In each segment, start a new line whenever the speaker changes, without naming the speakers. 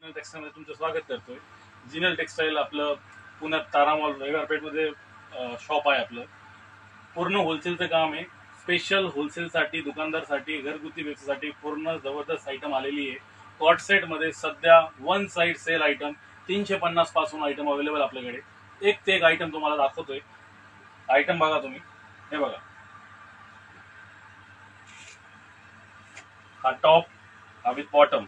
Textile मध्ये तुमचं स्वागत करतोय। जिनल टेक्सटाईल आपलं पुण्यात तारा मॉल रविवारपेठ मध्ये शॉप आहे। आपलं पूर्ण होलसेलचं काम आहे। स्पेशल होलसेलसाठी, दुकानदारसाठी, घरगुती व्यवसायासाठी पूर्ण जबरदस्त आयटम आलेली आहे। कॉट सेट मध्ये सध्या वन साइड सेल आयटम 350 पासून आयटम अवेलेबल आपल्याकडे। एक ते एक आयटम तुम्हाला दाखवतोय। आयटम बघा तुम्ही, हे बघा, हा टॉप हा विथ बॉटम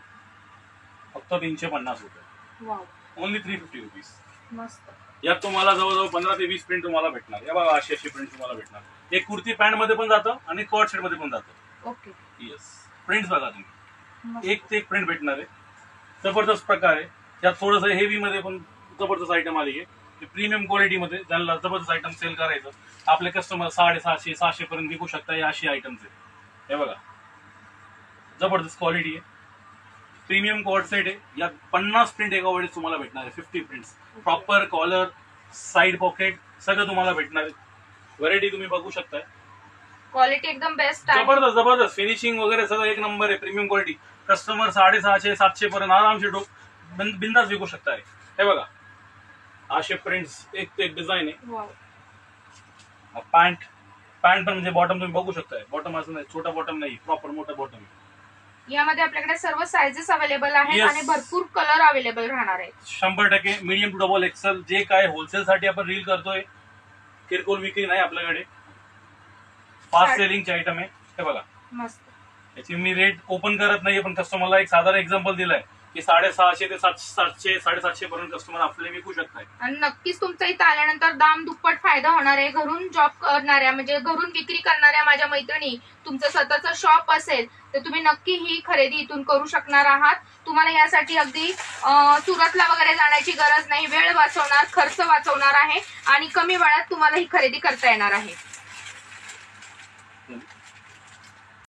फक्त 350 रुपये।
Wow,
only 350 rupees.
मस्त।
यात तुम्हाला जवळजवळ 15 ते 20 प्रिंट तुम्हाला भेटणार। या बघा, अशी प्रिंट तुम्हाला भेटणार। एक कुर्ती पॅन्ट मध्ये पण जातं आणि कॉट सेट मध्ये पण जातं।
ओके,
येस, प्रिंट्स बघा तुम्ही,
मस्त।
एक ते एक प्रिंट भेटणार आहे। जबरदस्त प्रकार आहे। यात थोडस हेवी मध्ये पण जबरदस्त आयटम आली आहे। प्रीमियम क्वालिटी मध्ये ज्यांना जबरदस्त आयटम सेल करायचं, आपले कस्टमर 650 700 पर्यंत विकू शकता। या अशी आयटम्स आहे। हे बघा, जबरदस्त क्वालिटी आहे। प्रीमियम कॉट सेट आहे। यात 50 प्रिंट एका वेळेस तुम्हाला भेटणार आहे। 50 prints, proper collar, side pocket सगळं तुम्हाला भेटणार आहे। व्हरायटी तुम्ही बघू शकताय।
क्वालिटी एकदम बेस्ट आहे।
जबरदस्त जबरदस्त फिनिशिंग वगैरे सगळं एक नंबर आहे। प्रीमियम क्वालिटी, कस्टमर 650 700 पर्यंत आरामशीर बिंदास विकू शकताय। हे बघा, असे प्रिंट्स एक ते एक डिझाईन आहे।
वाव,
पॅन्ट पण म्हणजे बॉटम तुम्ही बघू शकताय। बॉटम असं नाही, छोटा बॉटम नाही, प्रॉपर मोठा बॉटम आहे।
यामध्ये आपल्याकडे सर्व साइजेस अवेलेबल आहेत
Yes.
आणि भरपूर कलर अवेलेबल राहणार आहेत।
100% मीडियम टू डबल एक्सेल जे काय होलसेल साठी आपण रील करतोय, किरकोळ विक्री नाही आपल्याकडे। फास्ट सेलिंगचे आयटम आहे। हे बघा,
मस्त।
याची मी रेट ओपन करत नाहीये, पण कस्टमरला एक साधारण एक्झाम्पल दिलाय की 650 ते 700 750 पर्यंत कस्टमर आपल्याला विकू शकताय।
आणि नक्कीच तुमचा इथं आल्यानंतर दाम दुप्पट फायदा होणार आहे। घरून जॉब करणाऱ्या म्हणजे घरून विक्री करणाऱ्या माझ्या मैत्रिणी, तुमचं स्वतःचं शॉप असेल तर तुम्ही नक्की ही खरेदी इथून करू शकणार आहात। तुम्हाला यासाठी अगदी सुरतला वगैरे जाण्याची गरज नाही। वेळ वाचवणार, खर्च वाचवणार आहे आणि कमी वेळात तुम्हाला ही खरेदी करता येणार आहे।